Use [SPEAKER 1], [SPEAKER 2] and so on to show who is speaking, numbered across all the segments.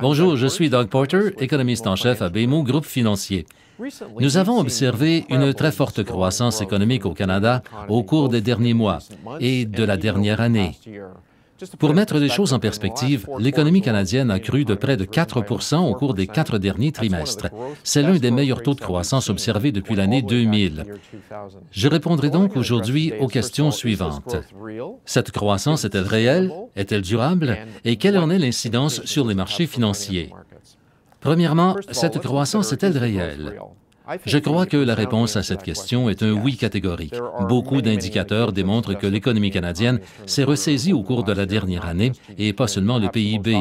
[SPEAKER 1] Bonjour, je suis Doug Porter, économiste en chef à BMO Groupe Financier. Nous avons observé une très forte croissance économique au Canada au cours des derniers mois et de la dernière année. Pour mettre les choses en perspective, l'économie canadienne a cru de près de 4 % au cours des 4 derniers trimestres. C'est l'un des meilleurs taux de croissance observés depuis l'année 2000. Je répondrai donc aujourd'hui aux questions suivantes. Cette croissance est-elle réelle? Est-elle durable? Et quelle en est l'incidence sur les marchés financiers? Premièrement, cette croissance est-elle réelle? Je crois que la réponse à cette question est un oui catégorique. Beaucoup d'indicateurs démontrent que l'économie canadienne s'est ressaisie au cours de la dernière année et pas seulement le PIB.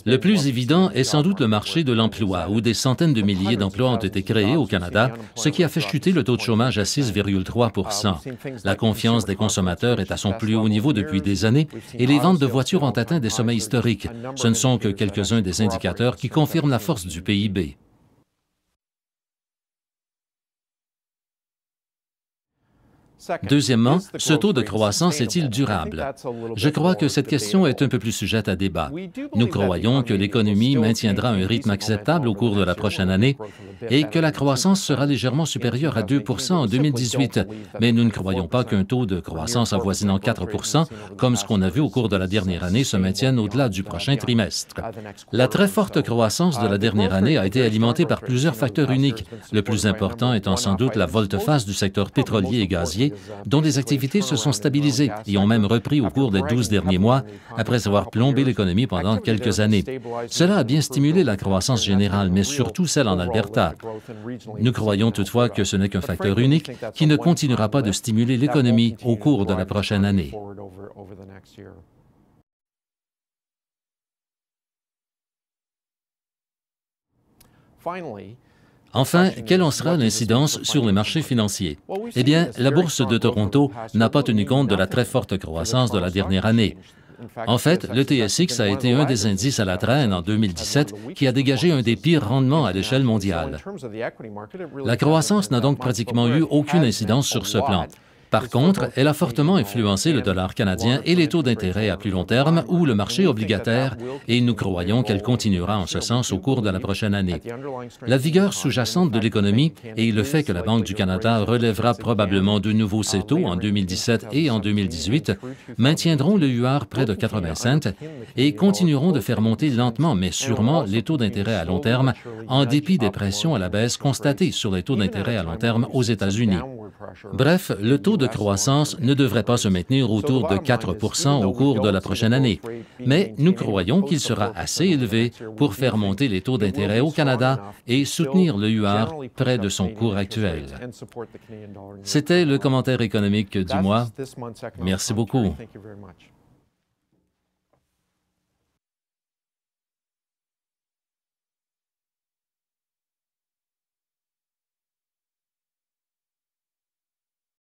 [SPEAKER 1] Le plus évident est sans doute le marché de l'emploi, où des centaines de milliers d'emplois ont été créés au Canada, ce qui a fait chuter le taux de chômage à 6,3 %. La confiance des consommateurs est à son plus haut niveau depuis des années et les ventes de voitures ont atteint des sommets historiques. Ce ne sont que quelques-uns des indicateurs qui confirment la force du PIB. Deuxièmement, ce taux de croissance est-il durable? Je crois que cette question est un peu plus sujette à débat. Nous croyons que l'économie maintiendra un rythme acceptable au cours de la prochaine année et que la croissance sera légèrement supérieure à 2 % en 2018, mais nous ne croyons pas qu'un taux de croissance avoisinant 4 % comme ce qu'on a vu au cours de la dernière année, se maintienne au-delà du prochain trimestre. La très forte croissance de la dernière année a été alimentée par plusieurs facteurs uniques, le plus important étant sans doute la volte-face du secteur pétrolier et gazier, dont les activités se sont stabilisées et ont même repris au cours des 12 derniers mois, après avoir plombé l'économie pendant quelques années. Cela a bien stimulé la croissance générale, mais surtout celle en Alberta. Nous croyons toutefois que ce n'est qu'un facteur unique qui ne continuera pas de stimuler l'économie au cours de la prochaine année. Enfin, quelle en sera l'incidence sur les marchés financiers? Eh bien, la Bourse de Toronto n'a pas tenu compte de la très forte croissance de la dernière année. En fait, le TSX a été un des indices à la traîne en 2017 qui a dégagé un des pires rendements à l'échelle mondiale. La croissance n'a donc pratiquement eu aucune incidence sur ce plan. Par contre, elle a fortement influencé le dollar canadien et les taux d'intérêt à plus long terme ou le marché obligataire, et nous croyons qu'elle continuera en ce sens au cours de la prochaine année. La vigueur sous-jacente de l'économie et le fait que la Banque du Canada relèvera probablement de nouveau ses taux en 2017 et en 2018 maintiendront le UR près de 80 cents et continueront de faire monter lentement mais sûrement les taux d'intérêt à long terme en dépit des pressions à la baisse constatées sur les taux d'intérêt à long terme aux États-Unis. Bref, le taux de croissance ne devrait pas se maintenir autour de 4 % au cours de la prochaine année, mais nous croyons qu'il sera assez élevé pour faire monter les taux d'intérêt au Canada et soutenir le UR près de son cours actuel. C'était le commentaire économique du mois. Merci beaucoup.